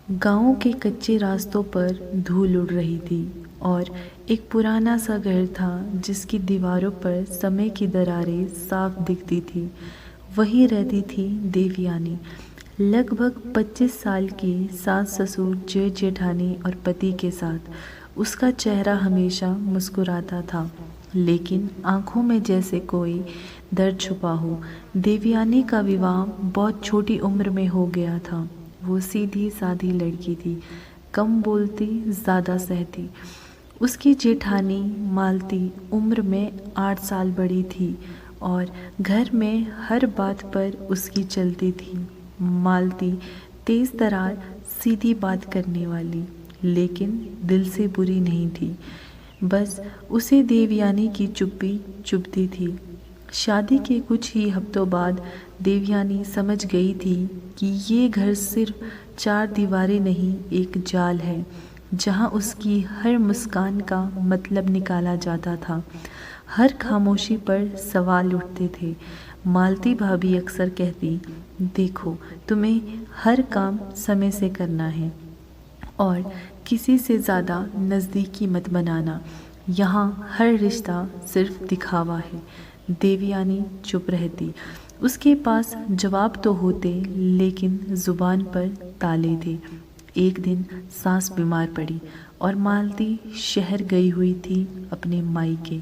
गाँव के कच्चे रास्तों पर धूल उड़ रही थी और एक पुराना सा घर था जिसकी दीवारों पर समय की दरारें साफ दिखती थी। वहीं रहती थी देवयानी, लगभग 25 साल की, सास ससुर जेठ जेठानी और पति के साथ। उसका चेहरा हमेशा मुस्कुराता था, लेकिन आंखों में जैसे कोई दर्द छुपा हो। देवयानी का विवाह बहुत छोटी उम्र में हो गया था। वो सीधी सादी लड़की थी, कम बोलती, ज़्यादा सहती। उसकी जेठानी मालती उम्र में 8 साल बड़ी थी और घर में हर बात पर उसकी चलती थी। मालती तेज तरार, सीधी बात करने वाली, लेकिन दिल से बुरी नहीं थी। बस उसे देवयानी की चुप्पी चुभती थी। शादी के कुछ ही हफ्तों बाद देवयानी समझ गई थी कि ये घर सिर्फ 4 दीवारें नहीं, एक जाल है जहाँ उसकी हर मुस्कान का मतलब निकाला जाता था। हर खामोशी पर सवाल उठते थे। मालती भाभी अक्सर कहती, देखो, तुम्हें हर काम समय से करना है और किसी से ज़्यादा नज़दीकी मत बनाना। यहाँ हर रिश्ता सिर्फ दिखावा है। देवयानी चुप रहती। उसके पास जवाब तो होते, लेकिन ज़ुबान पर ताले थे। एक दिन सास बीमार पड़ी और मालती शहर गई हुई थी अपने मायके।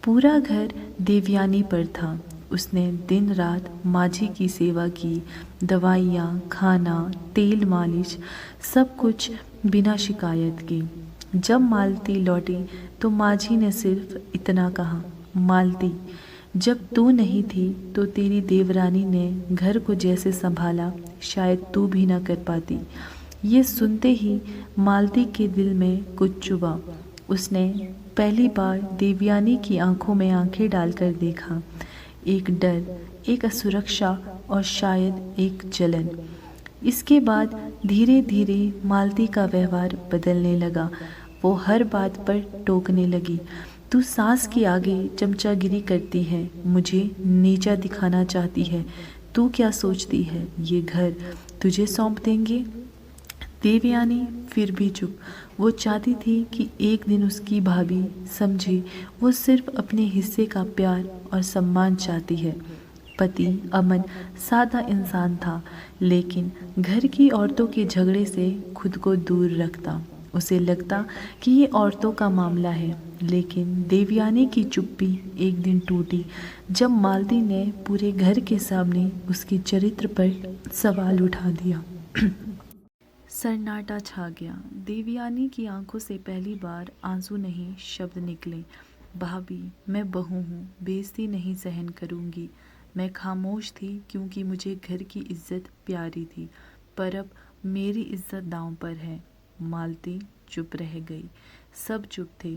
पूरा घर देवयानी पर था। उसने दिन रात माझी की सेवा की, दवाइयाँ, खाना, तेल मालिश, सब कुछ बिना शिकायत के। जब मालती लौटी तो माझी ने सिर्फ इतना कहा, मालती, जब तू नहीं थी तो तेरी देवरानी ने घर को जैसे संभाला, शायद तू भी ना कर पाती। ये सुनते ही मालती के दिल में कुछ चुभा। उसने पहली बार देवयानी की आंखों में आंखें डालकर देखा। एक डर, एक असुरक्षा और शायद एक जलन। इसके बाद धीरे धीरे मालती का व्यवहार बदलने लगा। वो हर बात पर टोकने लगी, तू सास के आगे चमचागिरी करती है, मुझे नीचा दिखाना चाहती है। तू क्या सोचती है, ये घर तुझे सौंप देंगे? देवयानी फिर भी चुप। वो चाहती थी कि एक दिन उसकी भाभी समझे वो सिर्फ अपने हिस्से का प्यार और सम्मान चाहती है। पति अमन सादा इंसान था, लेकिन घर की औरतों के झगड़े से खुद को दूर रखता। उसे लगता कि ये औरतों का मामला है। लेकिन देवयानी की चुप्पी एक दिन टूटी जब मालती ने पूरे घर के सामने उसके चरित्र पर सवाल उठा दिया। सन्नाटा छा गया। देवयानी की आंखों से पहली बार आंसू नहीं, शब्द निकले। भाभी, मैं बहू हूँ, बेइज्जती नहीं सहन करूँगी। मैं खामोश थी क्योंकि मुझे घर की इज्जत प्यारी थी, पर अब मेरी इज्जत दांव पर है। मालती चुप रह गई। सब चुप थे।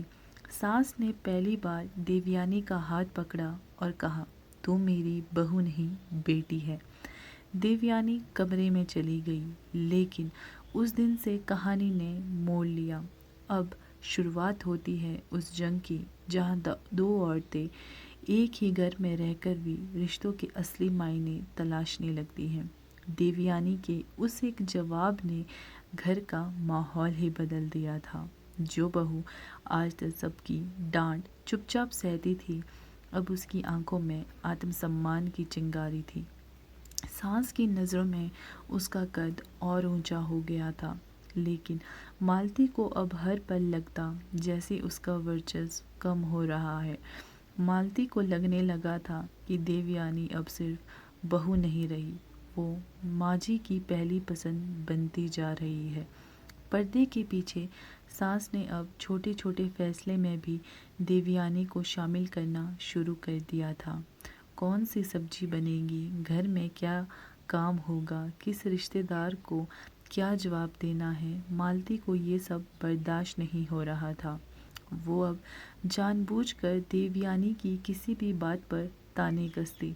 सास ने पहली बार देवयानी का हाथ पकड़ा और कहा, तू मेरी बहू नहीं, बेटी है। देवयानी कमरे में चली गई, लेकिन उस दिन से कहानी ने मोड़ लिया। अब शुरुआत होती है उस जंग की जहाँ दो औरतें एक ही घर में रहकर भी रिश्तों के असली मायने तलाशने लगती हैं। देवयानी के उस एक जवाब ने घर का माहौल ही बदल दिया था। जो बहू आज तक सबकी डांट चुपचाप सहती थी, अब उसकी आंखों में आत्मसम्मान की चिंगारी थी। सास की नज़रों में उसका कद और ऊंचा हो गया था, लेकिन मालती को अब हर पल लगता जैसे उसका वर्चस्व कम हो रहा है। मालती को लगने लगा था कि देवयानी अब सिर्फ बहू नहीं रही, वो माँ जी की पहली पसंद बनती जा रही है। पर्दे के पीछे सास ने अब छोटे छोटे फैसले में भी देवयानी को शामिल करना शुरू कर दिया था। कौन सी सब्जी बनेगी, घर में क्या काम होगा, किस रिश्तेदार को क्या जवाब देना है, मालती को ये सब बर्दाश्त नहीं हो रहा था। वो अब जानबूझकर देवयानी की किसी भी बात पर ताने कसती।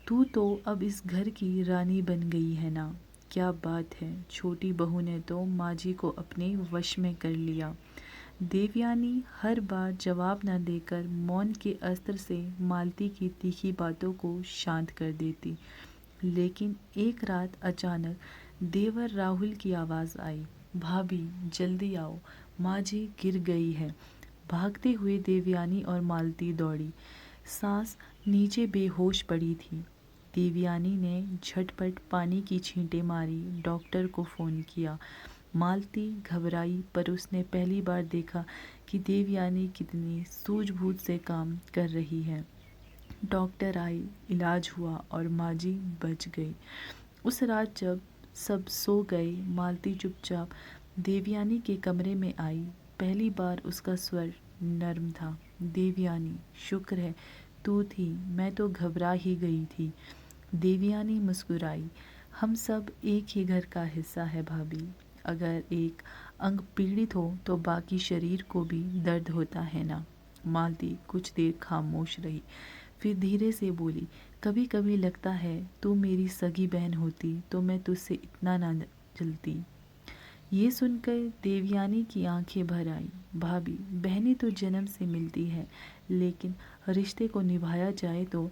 तू तो अब इस घर की रानी बन गई है ना? क्या बात है, छोटी बहू ने तो माँ जी को अपने वश में कर लिया। देवयानी हर बार जवाब न देकर मौन के अस्त्र से मालती की तीखी बातों को शांत कर देती। लेकिन एक रात अचानक देवर राहुल की आवाज़ आई, भाभी जल्दी आओ, माँ जी गिर गई है। भागते हुए देवयानी और मालती दौड़ी। सास नीचे बेहोश पड़ी थी। देवयानी ने झटपट पानी की छींटे मारी, डॉक्टर को फ़ोन किया। मालती घबराई, पर उसने पहली बार देखा कि देवयानी कितनी सूझबूझ से काम कर रही है। डॉक्टर आई, इलाज हुआ और माँ जी बच गई। उस रात जब सब सो गए, मालती चुपचाप देवयानी के कमरे में आई। पहली बार उसका स्वर नर्म था। देवयानी, शुक्र है तू थी, मैं तो घबरा ही गई थी। देवयानी मुस्कुराई, हम सब एक ही घर का हिस्सा है भाभी। अगर एक अंग पीड़ित हो तो बाकी शरीर को भी दर्द होता है ना। मालती कुछ देर खामोश रही, फिर धीरे से बोली, कभी कभी लगता है तू मेरी सगी बहन होती तो मैं तुझसे इतना ना जलती। ये सुनकर देवयानी की आंखें भर आई। भाभी, बहनें तो जन्म से मिलती है, लेकिन रिश्ते को निभाया जाए तो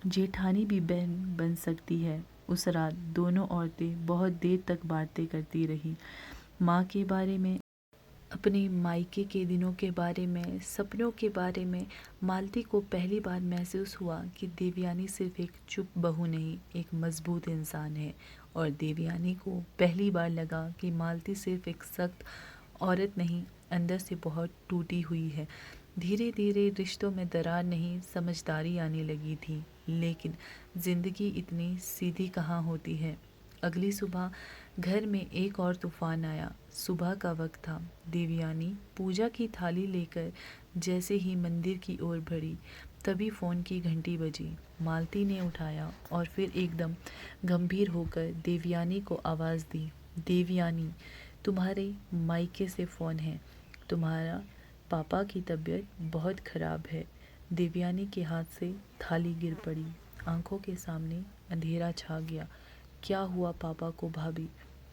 जेठानी भी बहन बन सकती है। उस रात दोनों औरतें बहुत देर तक बातें करती रहीं, माँ के बारे में, अपने मायके के दिनों के बारे में, सपनों के बारे में। मालती को पहली बार महसूस हुआ कि देवयानी सिर्फ एक चुप बहू नहीं, एक मजबूत इंसान है। और देवयानी को पहली बार लगा कि मालती सिर्फ एक सख्त औरत नहीं, अंदर से बहुत टूटी हुई है। धीरे धीरे रिश्तों में दरार नहीं, समझदारी आने लगी थी। लेकिन जिंदगी इतनी सीधी कहाँ होती है। अगली सुबह घर में एक और तूफान आया। सुबह का वक्त था। देवयानी पूजा की थाली लेकर जैसे ही मंदिर की ओर बढ़ी, तभी फ़ोन की घंटी बजी। मालती ने उठाया और फिर एकदम गंभीर होकर देवयानी को आवाज़ दी, देवयानी, तुम्हारे मायके से फ़ोन है, तुम्हारा पापा की तबीयत बहुत ख़राब है। देवयानी के हाथ से थाली गिर पड़ी। आंखों के सामने अंधेरा छा गया। क्या हुआ पापा को भाभी?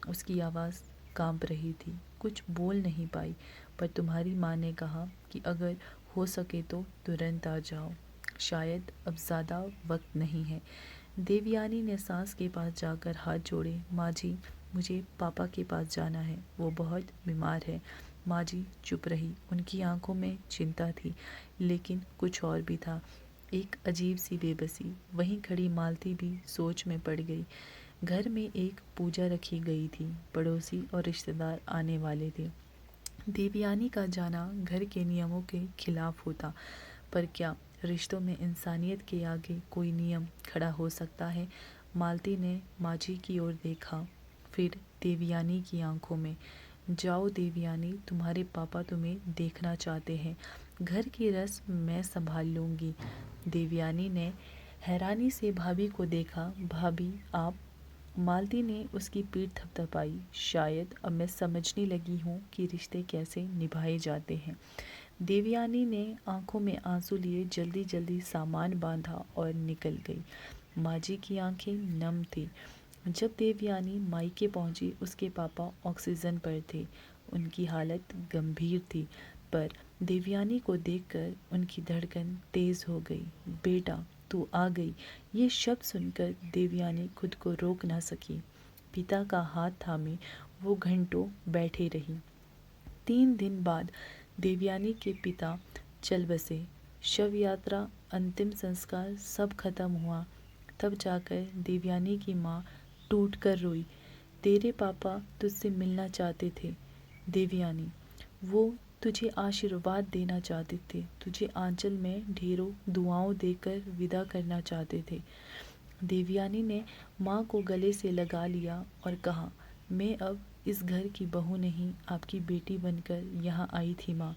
उसकी आवाज़ कांप रही थी। कुछ बोल नहीं पाई, पर तुम्हारी माँ ने कहा कि अगर हो सके तो तुरंत आ जाओ, शायद अब ज़्यादा वक्त नहीं है। देवयानी ने सास के पास जाकर हाथ जोड़े, माँ जी, मुझे पापा के पास जाना है, वो बहुत बीमार है। माँ जी चुप रही। उनकी आंखों में चिंता थी, लेकिन कुछ और भी था, एक अजीब सी बेबसी। वहीं खड़ी मालती भी सोच में पड़ गई। घर में एक पूजा रखी गई थी, पड़ोसी और रिश्तेदार आने वाले थे। देवयानी का जाना घर के नियमों के खिलाफ होता, पर क्या रिश्तों में इंसानियत के आगे कोई नियम खड़ा हो सकता है? मालती ने माजी की ओर देखा, फिर देवयानी की आंखों में। जाओ देवयानी, तुम्हारे पापा तुम्हें देखना चाहते हैं। घर की रस्म मैं संभाल लूँगी। देवयानी ने हैरानी से भाभी को देखा। भाभी आप? मालती ने उसकी पीठ थपथपाई। शायद अब मैं समझने लगी हूँ कि रिश्ते कैसे निभाए जाते हैं। देवयानी ने आंखों में आंसू लिए जल्दी जल्दी सामान बांधा और निकल गई। माजी की आंखें नम थी। जब देवयानी मायके पहुंची, उसके पापा ऑक्सीजन पर थे। उनकी हालत गंभीर थी, पर देवयानी को देखकर उनकी धड़कन तेज हो गई। बेटा तू आ गई। ये शब्द सुनकर देवयानी खुद को रोक ना सकी। पिता का हाथ थामे वो घंटों बैठे रही। 3 दिन बाद देवयानी के पिता चल बसे। शव यात्रा, अंतिम संस्कार सब खत्म हुआ। तब जाकर देवयानी की माँ टूट कर रोई। तेरे पापा तुझसे मिलना चाहते थे देवयानी, वो तुझे आशीर्वाद देना चाहते थे, तुझे आंचल में ढेरों दुआओं देकर विदा करना चाहते थे। देवयानी ने माँ को गले से लगा लिया और कहा, मैं अब इस घर की बहू नहीं, आपकी बेटी बनकर यहाँ आई थी माँ।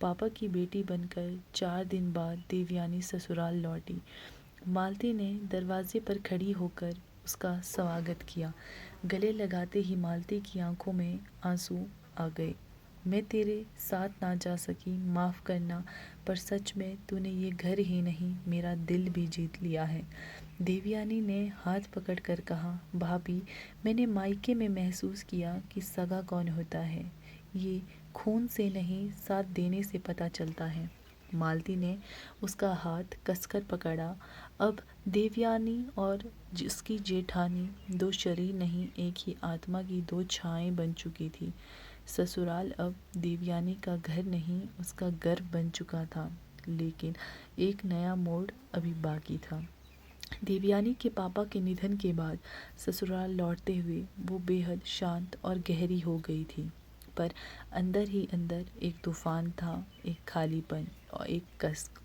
पापा की बेटी बनकर 4 दिन बाद देवयानी ससुराल लौटी। मालती ने दरवाजे पर खड़ी होकर उसका स्वागत किया। गले लगाते ही मालती की आंखों में आंसू आ गए। मैं तेरे साथ ना जा सकी, माफ़ करना, पर सच में तूने ये घर ही नहीं, मेरा दिल भी जीत लिया है। देवयानी ने हाथ पकड़कर कहा, भाभी, मैंने मायके में महसूस किया कि सगा कौन होता है। ये खून से नहीं, साथ देने से पता चलता है। मालती ने उसका हाथ कसकर पकड़ा। अब देवयानी और जिसकी जेठानी दो शरीर नहीं, एक ही आत्मा की दो छाएं बन चुकी थी। ससुराल अब देवयानी का घर नहीं, उसका गर्व बन चुका था। लेकिन एक नया मोड़ अभी बाकी था। देवयानी के पापा के निधन के बाद ससुराल लौटते हुए वो बेहद शांत और गहरी हो गई थी। पर अंदर ही अंदर एक तूफान था, एक खालीपन और एक कसक।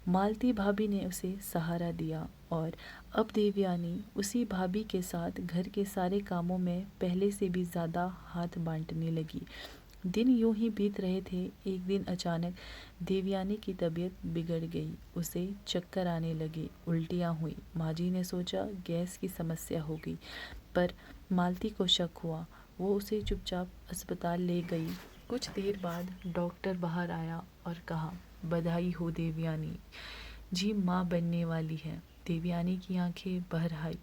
मालती भाभी ने उसे सहारा दिया और अब देवयानी उसी भाभी के साथ घर के सारे कामों में पहले से भी ज़्यादा हाथ बांटने लगी। दिन यूं ही बीत रहे थे। एक दिन अचानक देवयानी की तबीयत बिगड़ गई। उसे चक्कर आने लगे, उल्टियाँ हुई। माँ जी ने सोचा गैस की समस्या होगी, पर मालती को शक हुआ। वो उसे चुपचाप अस्पताल ले गई। कुछ देर बाद डॉक्टर बाहर आया और कहा, बधाई हो देवयानी जी, माँ बनने वाली है। देवयानी की आंखें भर आई।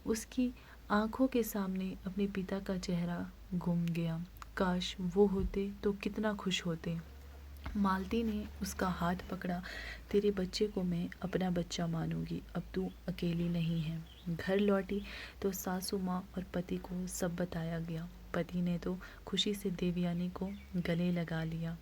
उसकी आंखों के सामने अपने पिता का चेहरा घूम गया। काश वो होते तो कितना खुश होते। मालती ने उसका हाथ पकड़ा। तेरे बच्चे को मैं अपना बच्चा मानूंगी, अब तू अकेली नहीं है। घर लौटी तो सासू माँ और पति को सब बताया गया। पति ने तो खुशी से देवयानी को गले लगा लिया।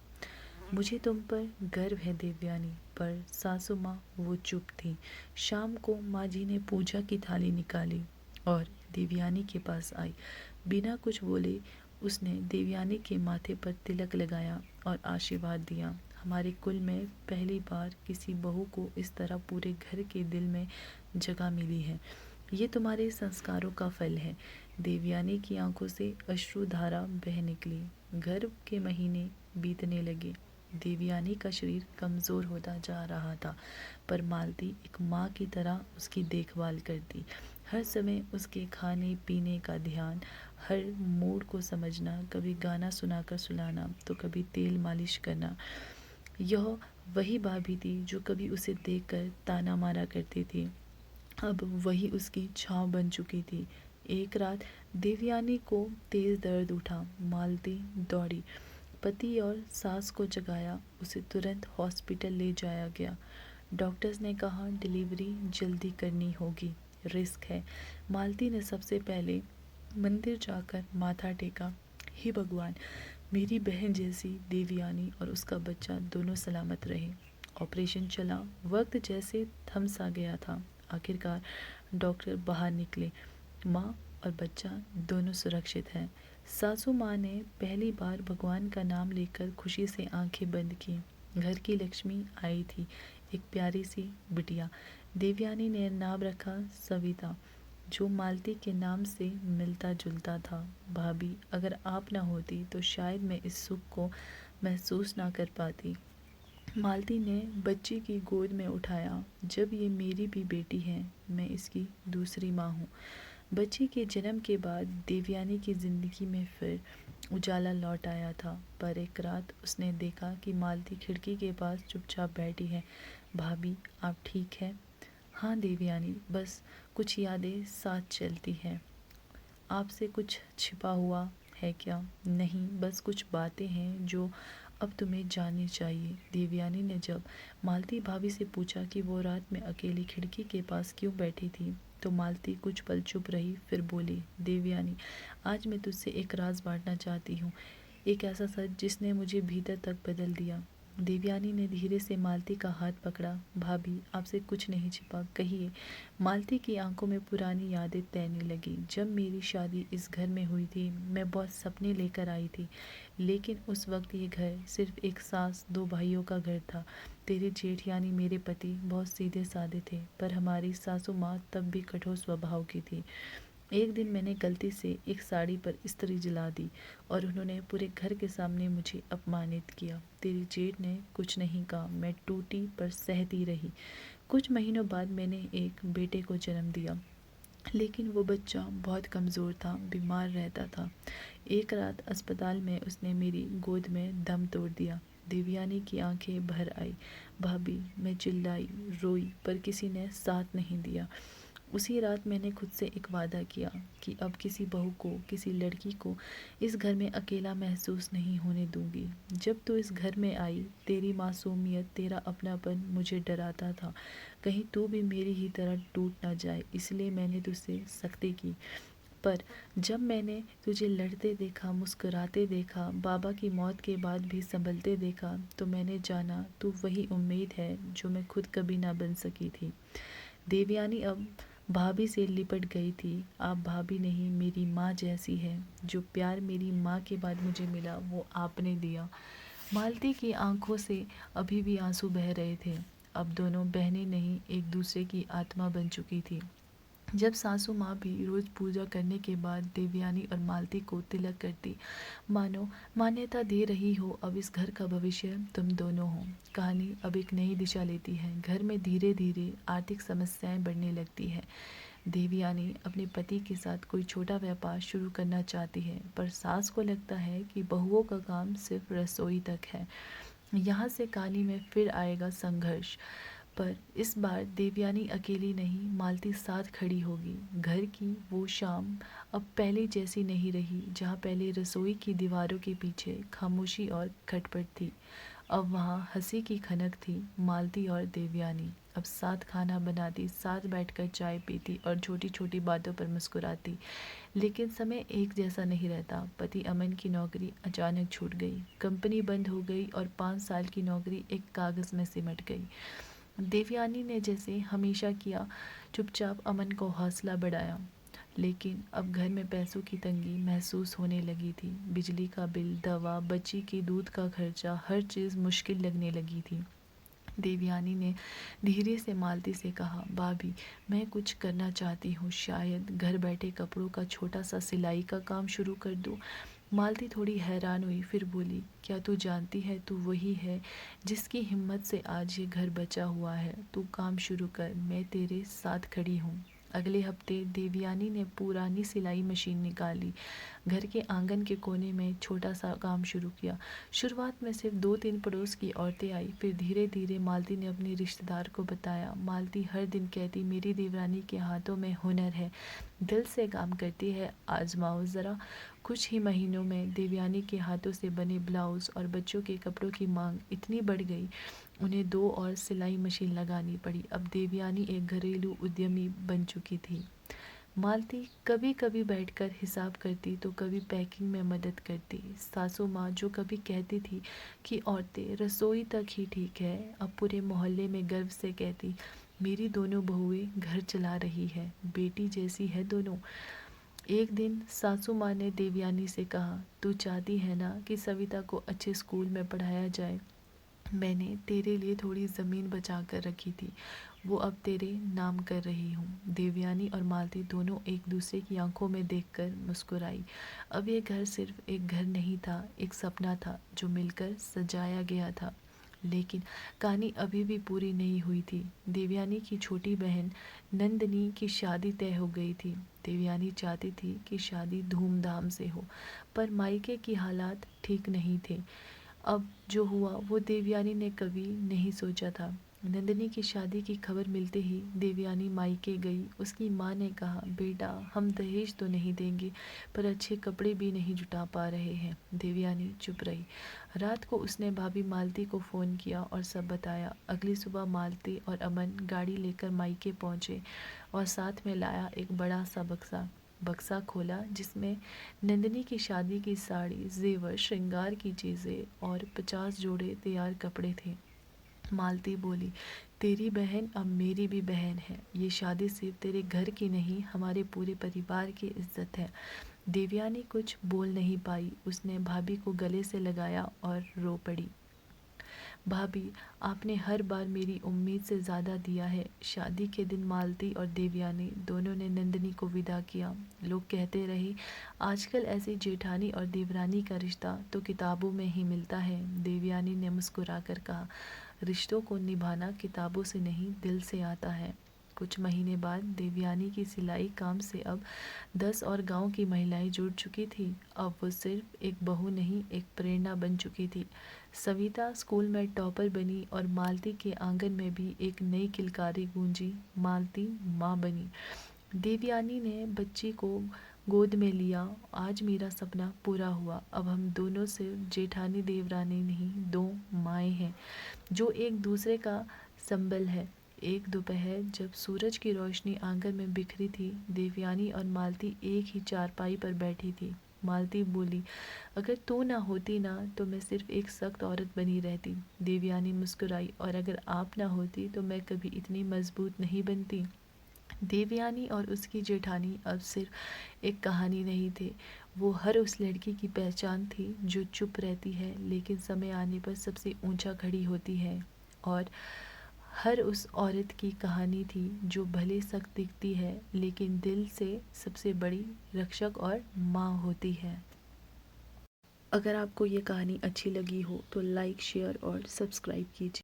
मुझे तुम पर गर्व है देवयानी। पर सासू माँ वो चुप थी। शाम को माँ जी ने पूजा की थाली निकाली और देवयानी के पास आई। बिना कुछ बोले उसने देवयानी के माथे पर तिलक लगाया और आशीर्वाद दिया। हमारे कुल में पहली बार किसी बहू को इस तरह पूरे घर के दिल में जगह मिली है। ये तुम्हारे संस्कारों का फल है। देवयानी की आंखों से अश्रुधारा बह निकली। गर्भ के महीने बीतने लगे। देवयानी का शरीर कमज़ोर होता जा रहा था, पर मालती एक माँ की तरह उसकी देखभाल करती। हर समय उसके खाने पीने का ध्यान, हर मूड को समझना, कभी गाना सुनाकर सुलाना तो कभी तेल मालिश करना। यह वही भाभी थी जो कभी उसे देखकर ताना मारा करती थी, अब वही उसकी छाँव बन चुकी थी। एक रात देवयानी को तेज दर्द उठा। मालती दौड़ी, पति और सास को जगाया। उसे तुरंत हॉस्पिटल ले जाया गया। डॉक्टर्स ने कहा डिलीवरी जल्दी करनी होगी, रिस्क है। मालती ने सबसे पहले मंदिर जाकर माथा टेका। हे भगवान, मेरी बहन जैसी देवयानी और उसका बच्चा दोनों सलामत रहे। ऑपरेशन चला। वक्त जैसे थम सा गया था। आखिरकार डॉक्टर बाहर निकले। माँ और बच्चा दोनों सुरक्षित हैं। सासू माँ ने पहली बार भगवान का नाम लेकर खुशी से आंखें बंद की। घर की लक्ष्मी आई थी, एक प्यारी सी बिटिया। देवयानी ने नाम रखा सविता, जो मालती के नाम से मिलता जुलता था। भाभी, अगर आप ना होती तो शायद मैं इस सुख को महसूस ना कर पाती। मालती ने बच्ची की गोद में उठाया। जब ये मेरी भी बेटी है, मैं इसकी दूसरी माँ हूँ। बच्ची के जन्म के बाद देवयानी की ज़िंदगी में फिर उजाला लौट आया था। पर एक रात उसने देखा कि मालती खिड़की के पास चुपचाप बैठी है। भाभी, आप ठीक है? हाँ देवयानी, बस कुछ यादें साथ चलती हैं। आपसे कुछ छिपा हुआ है क्या? नहीं, बस कुछ बातें हैं जो अब तुम्हें जाननी चाहिए। देवयानी ने जब मालती भाभी से पूछा कि वो रात में अकेली खिड़की के पास क्यों बैठी थी, तो मालती कुछ पल चुप रही, फिर बोली, देवयानी, आज मैं तुझसे एक राज बांटना चाहती हूँ, एक ऐसा सच जिसने मुझे भीतर तक बदल दिया। देवयानी ने धीरे से मालती का हाथ पकड़ा। भाभी, आपसे कुछ नहीं छिपा, कहिए। मालती की आंखों में पुरानी यादें तैरने लगी। जब मेरी शादी इस घर में हुई थी, मैं बहुत सपने लेकर आई थी, लेकिन उस वक्त ये घर सिर्फ एक सास दो भाइयों का घर था। तेरे जेठ यानी मेरे पति बहुत सीधे साधे थे, पर हमारी सासू माँ तब भी कठोर स्वभाव की थी। एक दिन मैंने गलती से एक साड़ी पर इस्त्री जला दी और उन्होंने पूरे घर के सामने मुझे अपमानित किया। तेरी जेठ ने कुछ नहीं कहा, मैं टूटी पर सहती रही। कुछ महीनों बाद मैंने एक बेटे को जन्म दिया, लेकिन वो बच्चा बहुत कमज़ोर था, बीमार रहता था। एक रात अस्पताल में उसने मेरी गोद में दम तोड़ दिया। देवयानी की आंखें भर आई। भाभी, मैं चिल्लाई, रोई, पर किसी ने साथ नहीं दिया। उसी रात मैंने खुद से एक वादा किया कि अब किसी बहू को, किसी लड़की को इस घर में अकेला महसूस नहीं होने दूंगी। जब तू इस घर में आई, तेरी मासूमियत, तेरा अपनापन मुझे डराता था, कहीं तू भी मेरी ही तरह टूट ना जाए, इसलिए मैंने तुझसे सख्ती की। पर जब मैंने तुझे लड़ते देखा, मुस्कुराते देखा, बाबा की मौत के बाद भी संभलते देखा, तो मैंने जाना तू वही उम्मीद है जो मैं खुद कभी ना बन सकी थी। देवयानी अब भाभी से लिपट गई थी। आप भाभी नहीं, मेरी माँ जैसी है। जो प्यार मेरी माँ के बाद मुझे मिला वो आपने दिया। मालती की आंखों से अभी भी आंसू बह रहे थे। अब दोनों बहनें नहीं, एक दूसरे की आत्मा बन चुकी थी। जब सासू माँ भी रोज पूजा करने के बाद देवयानी और मालती को तिलक करती, मानो मान्यता दे रही हो अब इस घर का भविष्य तुम दोनों हो। कहानी अब एक नई दिशा लेती है। घर में धीरे धीरे आर्थिक समस्याएं बढ़ने लगती है। देवयानी अपने पति के साथ कोई छोटा व्यापार शुरू करना चाहती है, पर सास को लगता है कि बहुओं का काम सिर्फ रसोई तक है। यहाँ से कहानी में फिर आएगा संघर्ष। पर इस बार देवयानी अकेली नहीं, मालती साथ खड़ी होगी। घर की वो शाम अब पहले जैसी नहीं रही, जहाँ पहले रसोई की दीवारों के पीछे खामोशी और खटपट थी। अब वहाँ हंसी की खनक थी। मालती और देवयानी अब साथ खाना बनाती, साथ बैठकर चाय पीती और छोटी छोटी बातों पर मुस्कुराती। लेकिन समय एक जैसा नहीं रहता। पति अमन की नौकरी अचानक छूट गई, कंपनी बंद हो गई और 5 साल की नौकरी एक कागज़ में सिमट गई। देवयानी ने जैसे हमेशा किया, चुपचाप अमन को हौसला बढ़ाया। लेकिन अब घर में पैसों की तंगी महसूस होने लगी थी। बिजली का बिल, दवा, बच्ची की दूध का खर्चा, हर चीज़ मुश्किल लगने लगी थी। देवयानी ने धीरे से मालती से कहा, भाभी मैं कुछ करना चाहती हूँ, शायद घर बैठे कपड़ों का छोटा सा सिलाई का काम शुरू कर दूँ। मालती थोड़ी हैरान हुई, फिर बोली, क्या तू जानती है तू वही है जिसकी हिम्मत से आज ये घर बचा हुआ है। तू काम शुरू कर, मैं तेरे साथ खड़ी हूँ। अगले हफ्ते देवयानी ने पुरानी सिलाई मशीन निकाली, घर के आंगन के कोने में छोटा सा काम शुरू किया। शुरुआत में सिर्फ 2-3 पड़ोस की औरतें आई, फिर धीरे धीरे मालती ने अपने रिश्तेदार को बताया। मालती हर दिन कहती, मेरी देवरानी के हाथों में हुनर है, दिल से काम करती है, आजमाओ ज़रा। कुछ ही महीनों में देवयानी के हाथों से बने ब्लाउज और बच्चों के कपड़ों की मांग इतनी बढ़ गई, उन्हें 2 और सिलाई मशीन लगानी पड़ी। अब देवयानी एक घरेलू उद्यमी बन चुकी थी। मालती कभी कभी बैठकर हिसाब करती तो कभी पैकिंग में मदद करती। सासू माँ जो कभी कहती थी कि औरतें रसोई तक ही ठीक है, अब पूरे मोहल्ले में गर्व से कहती, मेरी दोनों बहुएं घर चला रही है, बेटी जैसी है दोनों। एक दिन सासू माँ ने देवयानी से कहा, तू चाहती है ना कि सविता को अच्छे स्कूल में पढ़ाया जाए, मैंने तेरे लिए थोड़ी ज़मीन बचा कर रखी थी, वो अब तेरे नाम कर रही हूँ। देवयानी और मालती दोनों एक दूसरे की आंखों में देखकर मुस्कुराई। अब ये घर सिर्फ एक घर नहीं था, एक सपना था जो मिलकर सजाया गया था। लेकिन कहानी अभी भी पूरी नहीं हुई थी। देवयानी की छोटी बहन नंदनी की शादी तय हो गई थी। देवयानी चाहती थी कि शादी धूमधाम से हो, पर मायके की हालात ठीक नहीं थे। अब जो हुआ वो देवयानी ने कभी नहीं सोचा था। नंदिनी की शादी की खबर मिलते ही देवयानी मायके गई। उसकी माँ ने कहा, बेटा हम दहेज तो नहीं देंगे, पर अच्छे कपड़े भी नहीं जुटा पा रहे हैं। देवयानी चुप रही। रात को उसने भाभी मालती को फ़ोन किया और सब बताया। अगली सुबह मालती और अमन गाड़ी लेकर मायके पहुँचे और साथ में लाया एक बड़ा सा बक्सा। बक्सा खोला जिसमें नंदिनी की शादी की साड़ी, जेवर, श्रृंगार की चीज़ें और 50 जोड़े तैयार कपड़े थे। मालती बोली, तेरी बहन अब मेरी भी बहन है, ये शादी सिर्फ तेरे घर की नहीं, हमारे पूरे परिवार की इज्जत है। देवयानी कुछ बोल नहीं पाई। उसने भाभी को गले से लगाया और रो पड़ी। भाभी आपने हर बार मेरी उम्मीद से ज़्यादा दिया है। शादी के दिन मालती और देवयानी दोनों ने नंदिनी को विदा किया। लोग कहते रहे, आजकल ऐसी जेठानी और देवरानी का रिश्ता तो किताबों में ही मिलता है। देवयानी ने मुस्कुराकर कहा, रिश्तों को निभाना किताबों से नहीं, दिल से आता है। कुछ महीने बाद देवयानी की सिलाई काम से अब 10 और गांव की महिलाएं जुड़ चुकी थी। अब वो सिर्फ एक बहू नहीं, एक प्रेरणा बन चुकी थी। सविता स्कूल में टॉपर बनी और मालती के आंगन में भी एक नई किलकारी गूंजी। मालती माँ बनी। देवयानी ने बच्ची को गोद में लिया। आज मेरा सपना पूरा हुआ। अब हम दोनों सिर्फ जेठानी देवरानी नहीं, दो माएँ हैं जो एक दूसरे का संबल है। एक दोपहर जब सूरज की रोशनी आंगन में बिखरी थी, देवयानी और मालती एक ही चारपाई पर बैठी थी। मालती बोली, अगर तू ना होती ना तो मैं सिर्फ एक सख्त औरत बनी रहती। देवयानी मुस्कुराई, और अगर आप ना होती तो मैं कभी इतनी मजबूत नहीं बनती। देवयानी और उसकी जेठानी अब सिर्फ एक कहानी नहीं थे, वो हर उस लड़की की पहचान थी जो चुप रहती है लेकिन समय आने पर सबसे ऊंचा खड़ी होती है। और हर उस औरत की कहानी थी जो भले सख्त दिखती है लेकिन दिल से सबसे बड़ी रक्षक और माँ होती है। अगर आपको ये कहानी अच्छी लगी हो तो लाइक, शेयर और सब्सक्राइब कीजिए।